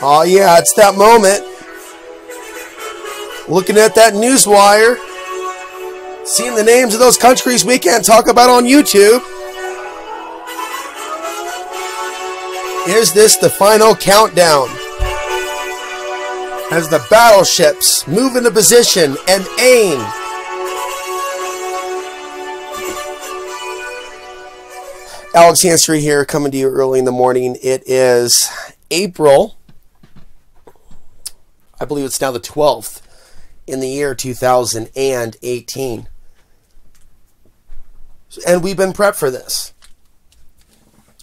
Oh yeah, it's that moment. Looking at that news wire, seeing the names of those countries we can't talk about on YouTube. Is this the final countdown? As the battleships move into position and aim. Alex Hansery here, coming to you early in the morning. It is April, I believe it's now the 12th in the year 2018. And we've been prepped for this.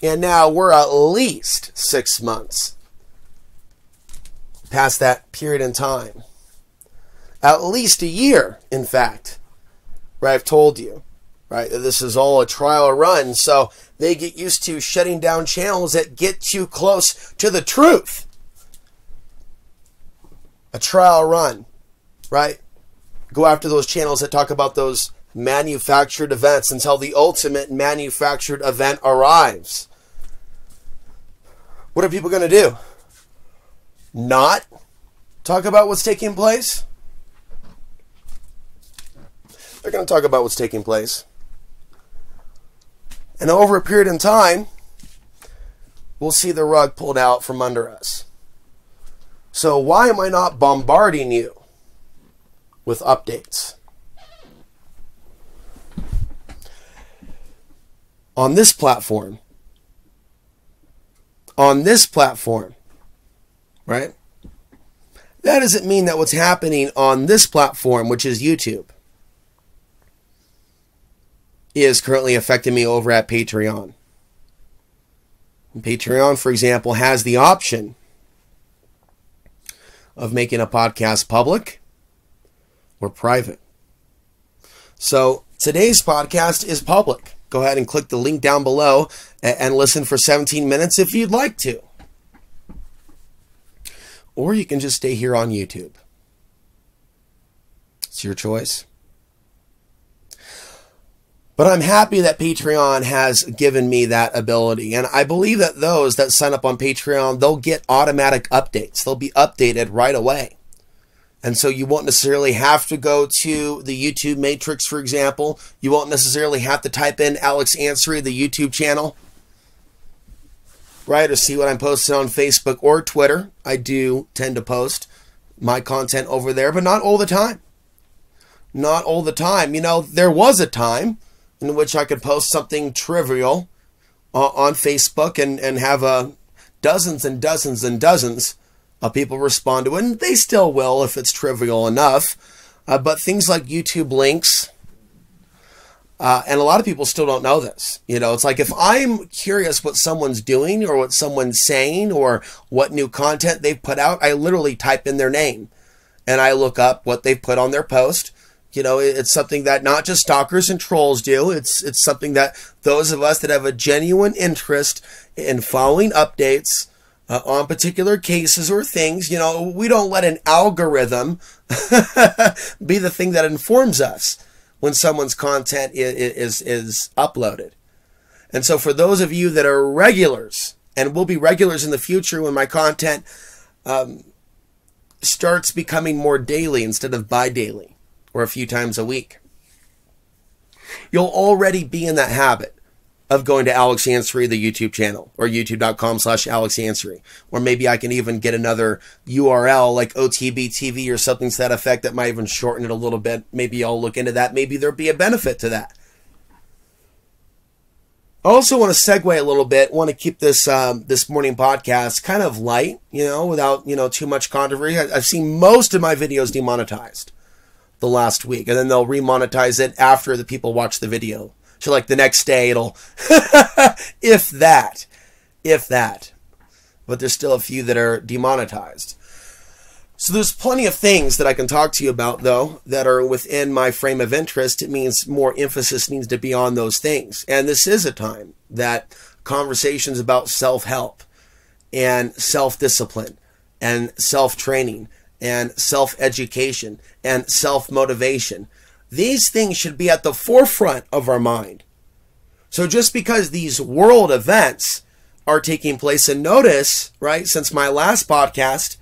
And now we're at least 6 months past that period in time. At least a year, in fact. Right, I've told you, right, that this is all a trial run. So they get used to shutting down channels that get too close to the truth. A trial run, right? Go after those channels that talk about those manufactured events until the ultimate manufactured event arrives. What are people going to do? Not talk about what's taking place? They're going to talk about what's taking place. And over a period in time, we'll see the rug pulled out from under us. So why am I not bombarding you with updates? On this platform, right? That doesn't mean that what's happening on this platform, which is YouTube, is currently affecting me over at Patreon. And Patreon, for example, has the option of making a podcast public or private. So today's podcast is public. Go ahead and click the link down below and listen for 17 minutes if you'd like to. Or you can just stay here on YouTube. It's your choice. But I'm happy that Patreon has given me that ability. And I believe that those that sign up on Patreon, they'll get automatic updates. They'll be updated right away. And so you won't necessarily have to go to the YouTube matrix, for example. You won't necessarily have to type in Alex Hansery, the YouTube channel, right? Or see what I'm posting on Facebook or Twitter. I do tend to post my content over there, but not all the time. Not all the time. You know, there was a time in which I could post something trivial on Facebook and have dozens and dozens and dozens of people respond to it, and they still will if it's trivial enough. But things like YouTube links, and a lot of people still don't know this. You know, it's like if I'm curious what someone's doing or what someone's saying or what new content they've put out, I literally type in their name and I look up what they've put on their post. You know, it's something that not just stalkers and trolls do. It's something that those of us that have a genuine interest in following updates on particular cases or things, you know, we don't let an algorithm be the thing that informs us when someone's content is uploaded. And so for those of you that are regulars, and will be regulars in the future when my content starts becoming more daily instead of bi-daily, or a few times a week, you'll already be in that habit of going to Alex Hansery, the YouTube channel, or youtube.com/Alex Hansery. Or maybe I can even get another URL like OTBTV or something to that effect that might even shorten it a little bit. Maybe I'll look into that. Maybe there'll be a benefit to that. I also want to segue a little bit. Want to keep this this morning podcast kind of light, you know, without, you know, too much controversy. I've seen most of my videos demonetized the last week, and then they'll remonetize it after the people watch the video. So like the next day it'll, if that. But there's still a few that are demonetized. So there's plenty of things that I can talk to you about, though, that are within my frame of interest. It means more emphasis needs to be on those things. And this is a time that conversations about self-help and self-discipline and self-training and self-education and self-motivation, these things should be at the forefront of our mind. So just because these world events are taking place. And notice, right, since my last podcast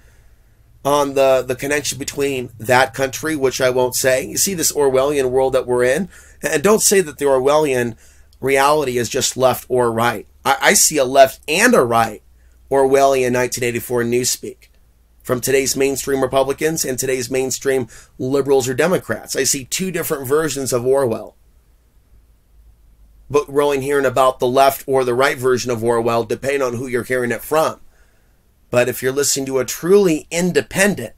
on the connection between that country, which I won't say, you see this Orwellian world that we're in, and don't say that the Orwellian reality is just left or right. I see a left and a right Orwellian 1984 newspeak from today's mainstream Republicans and today's mainstream liberals or Democrats. I see two different versions of Orwell. But we're only hearing about the left or the right version of Orwell, depending on who you're hearing it from. But if you're listening to a truly independent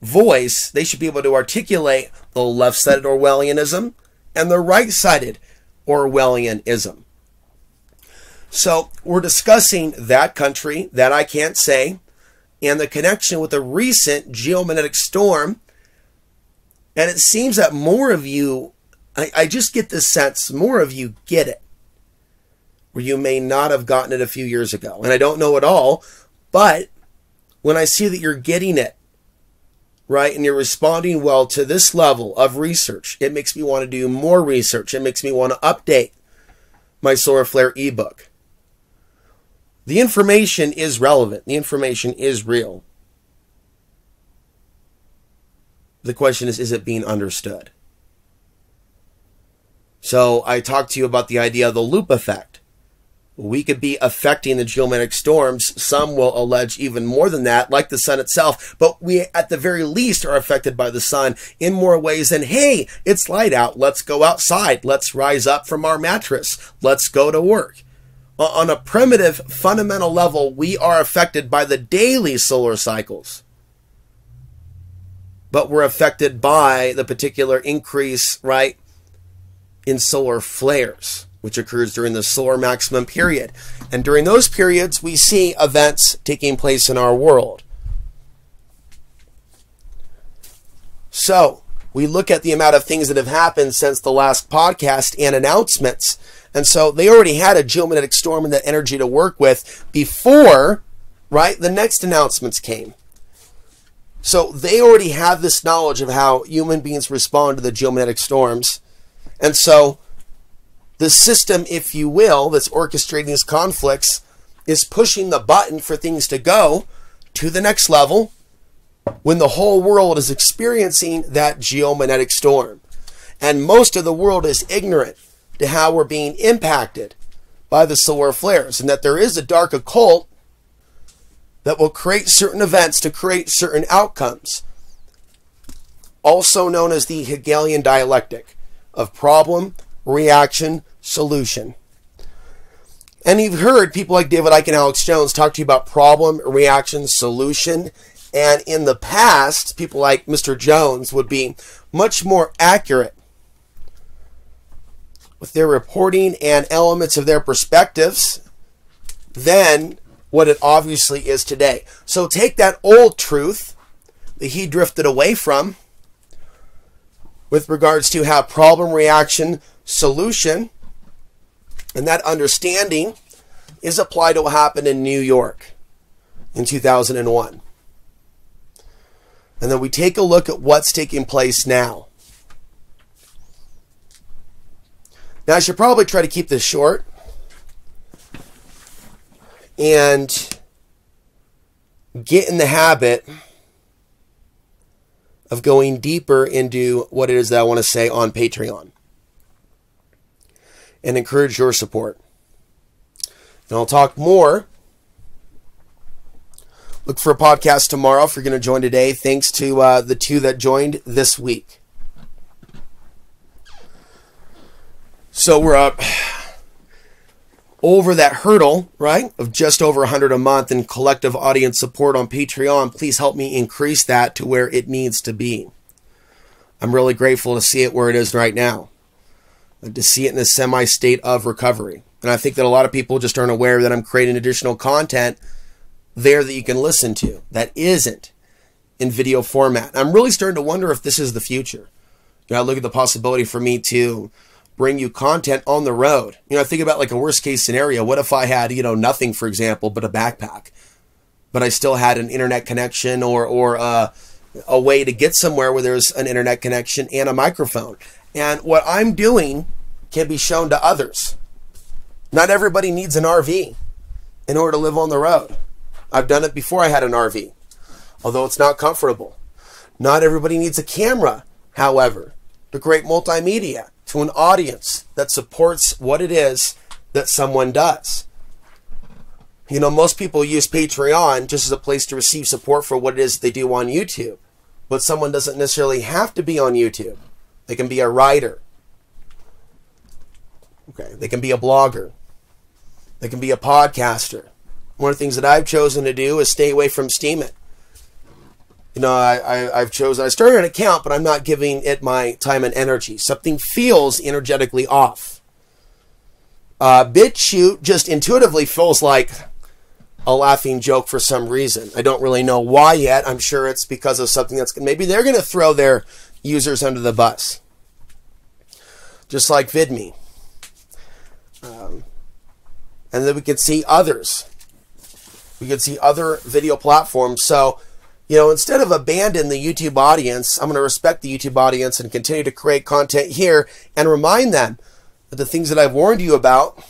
voice, they should be able to articulate the left-sided Orwellianism and the right-sided Orwellianism. So we're discussing that country, that I can't say, and the connection with a recent geomagnetic storm. And it seems that more of you, I just get this sense, more of you get it, where you may not have gotten it a few years ago. And I don't know it all, but when I see that you're getting it, right, and you're responding well to this level of research, it makes me want to do more research. It makes me want to update my solar flare ebook. The information is relevant. The information is real. The question is it being understood? So I talked to you about the idea of the loop effect. We could be affecting the geomagnetic storms. Some will allege even more than that, like the sun itself. But we, at the very least, are affected by the sun in more ways than, hey, it's light out. Let's go outside. Let's rise up from our mattress. Let's go to work. On a primitive, fundamental level, we are affected by the daily solar cycles. But we're affected by the particular increase, right, in solar flares, which occurs during the solar maximum period. And during those periods, we see events taking place in our world. So, we look at the amount of things that have happened since the last podcast and announcements. And so they already had a geomagnetic storm and that energy to work with before, right, the next announcements came. So they already have this knowledge of how human beings respond to the geomagnetic storms. And so the system, if you will, that's orchestrating these conflicts is pushing the button for things to go to the next level when the whole world is experiencing that geomagnetic storm. And most of the world is ignorant to how we're being impacted by the solar flares, and that there is a dark occult that will create certain events to create certain outcomes, also known as the Hegelian dialectic of problem, reaction, solution. And you've heard people like David Icke and Alex Jones talk to you about problem, reaction, solution. And in the past, people like Mr. Jones would be much more accurate with their reporting and elements of their perspectives than what it obviously is today. So take that old truth that he drifted away from with regards to how problem, reaction, solution, and that understanding is applied to what happened in New York in 2001. And then we take a look at what's taking place now. Now, I should probably try to keep this short and get in the habit of going deeper into what it is that I want to say on Patreon and encourage your support. And I'll talk more. Look for a podcast tomorrow if you're going to join today. Thanks to the two that joined this week. So we're up over that hurdle, right, of just over 100 a month in collective audience support on Patreon. Please help me increase that to where it needs to be. I'm really grateful to see it where it is right now, to see it in the semi-state of recovery. And I think that a lot of people just aren't aware that I'm creating additional content there that you can listen to that isn't in video format. I'm really starting to wonder if this is the future. You know, I look at the possibility for me to bring you content on the road. You know, I think about like a worst case scenario. What if I had, nothing, for example, but a backpack, but I still had an internet connection or a way to get somewhere where there's an internet connection and a microphone. And what I'm doing can be shown to others. Not everybody needs an RV in order to live on the road. I've done it before I had an RV, although it's not comfortable. Not everybody needs a camera, however, to create multimedia to an audience that supports what it is that someone does. You know, most people use Patreon just as a place to receive support for what it is they do on YouTube. But someone doesn't necessarily have to be on YouTube. They can be a writer. Okay, they can be a blogger. They can be a podcaster. One of the things that I've chosen to do is stay away from Steemit. You know, I started an account, but I'm not giving it my time and energy. Something feels energetically off. BitChute just intuitively feels like a laughing joke for some reason. I don't really know why yet. I'm sure it's because of something that's... Maybe they're going to throw their users under the bus. Just like VidMe. And then we can see others. We can see other video platforms. So, you know, instead of abandon the YouTube audience, I'm going to respect the YouTube audience and continue to create content here and remind them that the things that I've warned you about,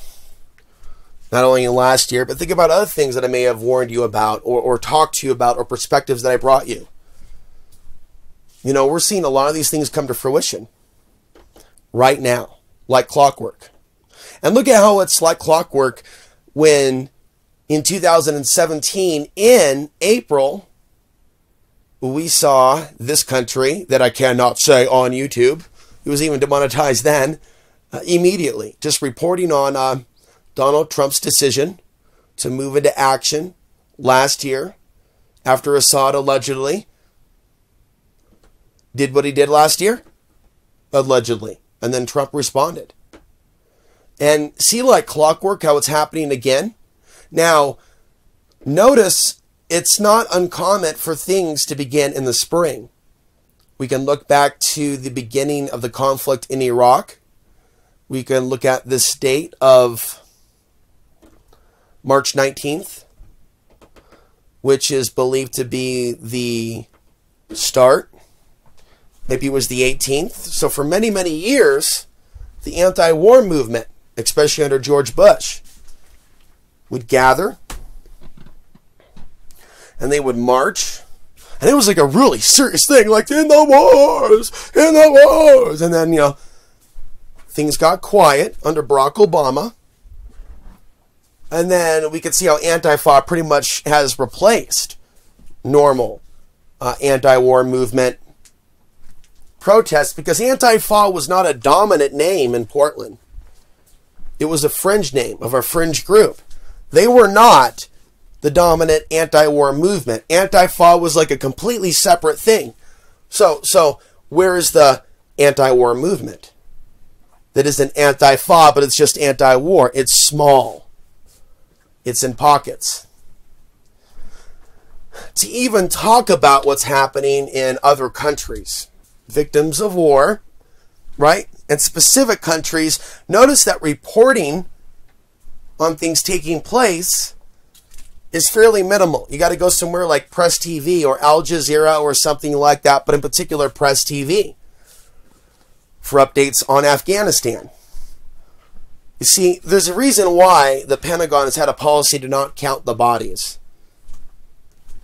not only in last year, but think about other things that I may have warned you about or talked to you about or perspectives that I brought you. You know, we're seeing a lot of these things come to fruition right now, like clockwork. And look at how it's like clockwork when in 2017, in April, we saw this country that I cannot say on YouTube. It was even demonetized then, immediately. Just reporting on Donald Trump's decision to move into action last year after Assad allegedly did what he did last year. Allegedly. And then Trump responded. And see, like clockwork, how it's happening again. Now, notice it's not uncommon for things to begin in the spring. We can look back to the beginning of the conflict in Iraq. We can look at this date of March 19th, which is believed to be the start. Maybe it was the 18th. So for many, many years, the anti-war movement, especially under George Bush, would gather and they would march. And it was like a really serious thing, like in the wars. And then, you know, things got quiet under Barack Obama. And then we could see how Antifa pretty much has replaced normal anti-war movement protests, because Antifa was not a dominant name in Portland. It was a fringe name of a fringe group. They were not the dominant anti-war movement. Antifa was like a completely separate thing. So where is the anti-war movement? That isn't Antifa, but it's just anti-war. It's small. It's in pockets. To even talk about what's happening in other countries, victims of war, right? And specific countries, notice that reporting on things taking place is fairly minimal. You got to go somewhere like Press TV or Al Jazeera or something like that, but in particular Press TV for updates on Afghanistan. You see, there's a reason why the Pentagon has had a policy to not count the bodies,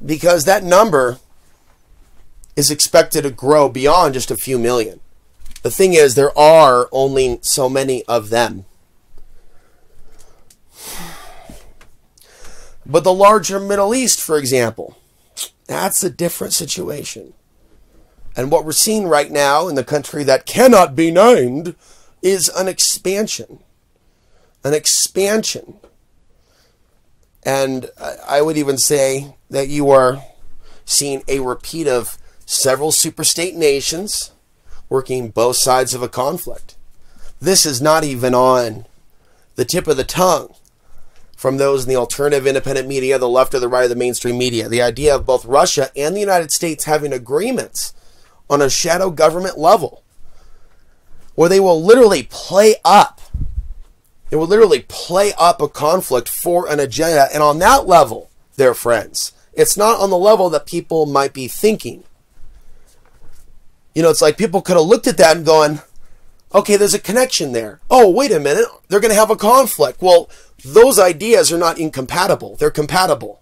because that number is expected to grow beyond just a few million. The thing is, there are only so many of them. But the larger Middle East, for example, that's a different situation. And what we're seeing right now in the country that cannot be named is an expansion. An expansion. And I would even say that you are seeing a repeat of several superstate nations working both sides of a conflict. This is not even on the tip of the tongue from those in the alternative independent media, the left or the right of the mainstream media. The idea of both Russia and the United States having agreements on a shadow government level where they will literally play up. They will literally play up a conflict for an agenda. And on that level, they're friends. It's not on the level that people might be thinking. You know, it's like people could have looked at that and gone, Okay, there's a connection there. Oh, wait a minute. They're going to have a conflict. Well, those ideas are not incompatible. They're compatible.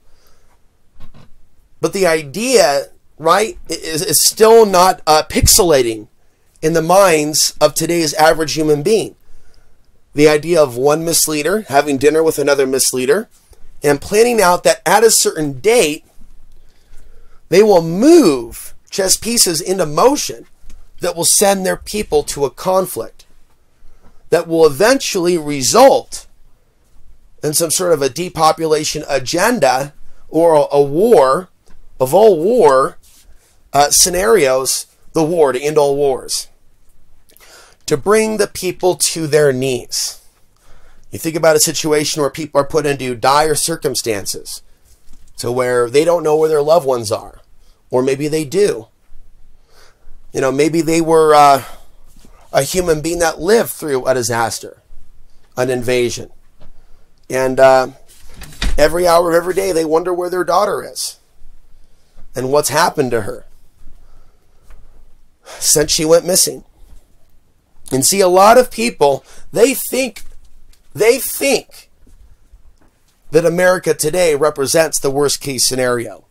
But the idea, right, is still not pixelating in the minds of today's average human being. The idea of one misleader having dinner with another misleader and planning out that at a certain date, they will move chess pieces into motion that will send their people to a conflict that will eventually result in some sort of a depopulation agenda or a war of all war scenarios, the war to end all wars, to bring the people to their knees. You think about a situation where people are put into dire circumstances to where they don't know where their loved ones are, or maybe they do. You know, maybe they were a human being that lived through a disaster, an invasion. And every hour of every day they wonder where their daughter is and what's happened to her since she went missing. And see, a lot of people, they think that America today represents the worst case scenario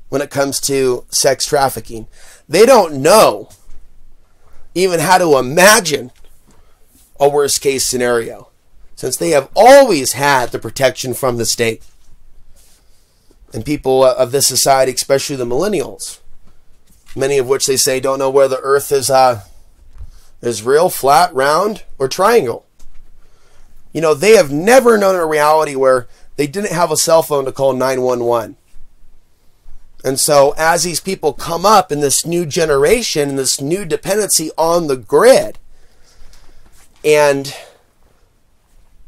when it comes to sex trafficking. They don't know even how to imagine a worst case scenario, since they have always had the protection from the state. And people of this society, especially the millennials, many of which they say don't know where the earth is real, flat, round, or triangle. You know, they have never known a reality where they didn't have a cell phone to call 911. And so as these people come up in this new generation, in this new dependency on the grid, and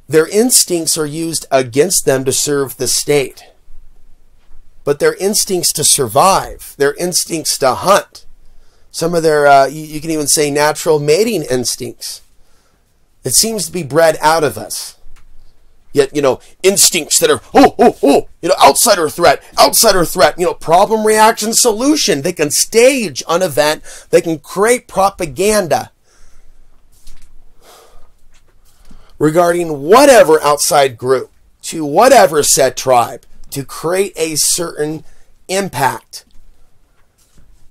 their instincts are used against them to serve the state. But their instincts to survive, their instincts to hunt, some of their, you can even say natural mating instincts, it seems to be bred out of us. Yet, you know, instincts that are, you know, outsider threat, you know, problem, reaction, solution. They can stage an event. They can create propaganda regarding whatever outside group, to whatever said tribe, to create a certain impact.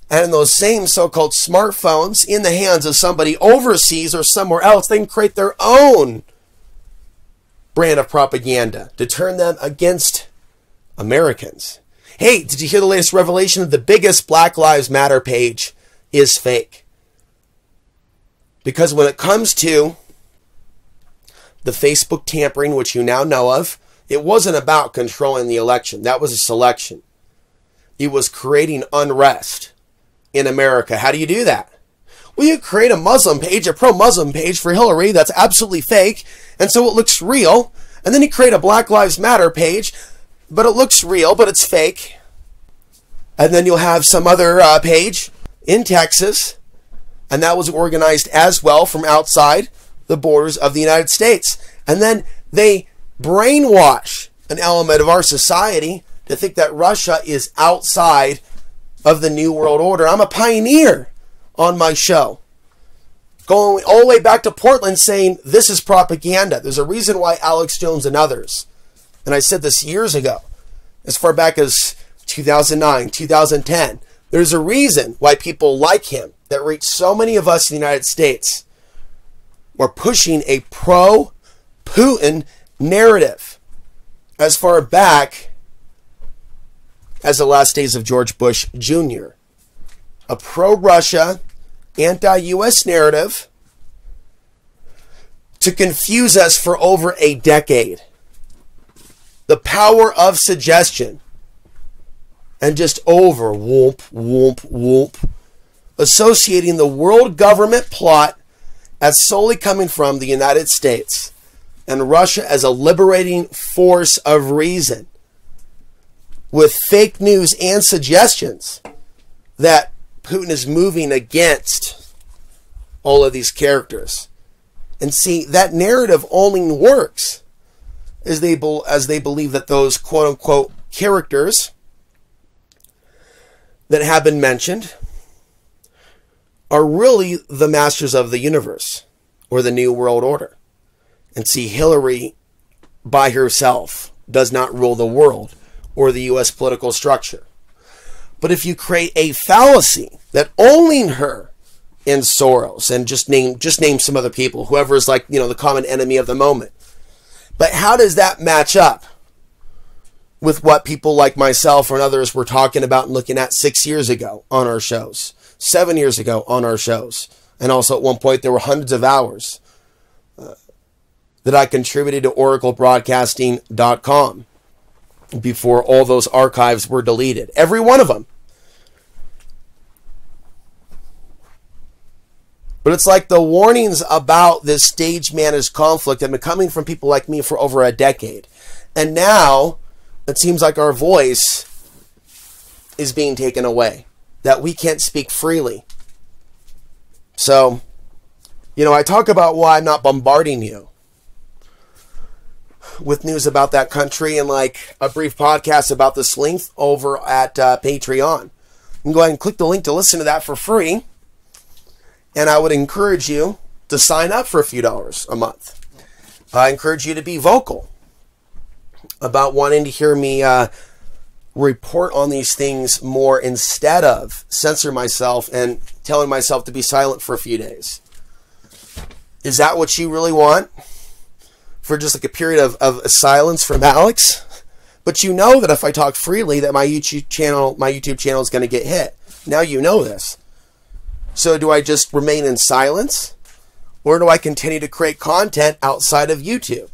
And in those same so-called smartphones in the hands of somebody overseas or somewhere else, they can create their own brand of propaganda to turn them against Americans. Hey, did you hear the latest revelation that the biggest Black Lives Matter page is fake? Because when it comes to the Facebook tampering, which you now know of, it wasn't about controlling the election. That was a selection. It was creating unrest in America. How do you do that? Well, you create a Muslim page, a pro-Muslim page for Hillary that's absolutely fake, and so it looks real. And then you create a Black Lives Matter page, but it looks real, but it's fake. And then you'll have some other page in Texas, and that was organized as well from outside the borders of the United States. And then they brainwash an element of our society to think that Russia is outside of the New World Order. I'm a pioneer on my show, going all the way back to Portland, saying this is propaganda. There's a reason why Alex Jones and others, and I said this years ago, as far back as 2009, 2010, there's a reason why people like him that reach so many of us in the United States were pushing a pro-Putin narrative as far back as the last days of George Bush Jr. A pro-Russia, anti-U.S. narrative to confuse us for over a decade. The power of suggestion and just over whoop, associating the world government plot as solely coming from the United States and Russia as a liberating force of reason, with fake news and suggestions that Putin is moving against all of these characters. And see, that narrative only works as they believe that those quote-unquote characters that have been mentioned are really the masters of the universe. or the New World Order. And see, Hillary by herself does not rule the world or the U.S. political structure. But if you create a fallacy that only her and Soros, and just name some other people, whoever is like, the common enemy of the moment. But how does that match up with what people like myself and others were talking about and looking at 6 years ago on our shows, 7 years ago on our shows? And also at one point there were hundreds of hours that I contributed to oraclebroadcasting.com before all those archives were deleted. Every one of them. But it's like the warnings about this stage-managed conflict have been coming from people like me for over a decade. And now it seems like our voice is being taken away, that we can't speak freely. So, I talk about why I'm not bombarding you with news about that country and like a brief podcast about this link over at Patreon. You can go ahead and click the link to listen to that for free. And I would encourage you to sign up for a few dollars a month. I encourage you to be vocal about wanting to hear me report on these things more instead of censor myself and telling myself to be silent for a few days. Is that what you really want? For just like a period of silence from Alex? But you know that if I talk freely that my YouTube channel is going to get hit. Now you know this. So do I just remain in silence? Or do I continue to create content outside of YouTube?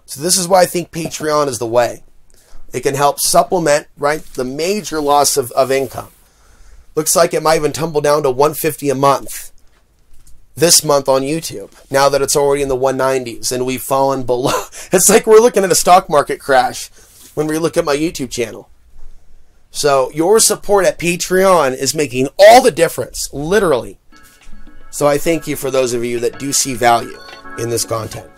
So this is why I think Patreon is the way. It can help supplement, the major loss of income. Looks like it might even tumble down to $150 a month this month on YouTube, now that it's already in the 190s and we've fallen below. It's like we're looking at a stock market crash when we look at my YouTube channel. So your support at Patreon is making all the difference, literally. So I thank you for those of you that do see value in this content.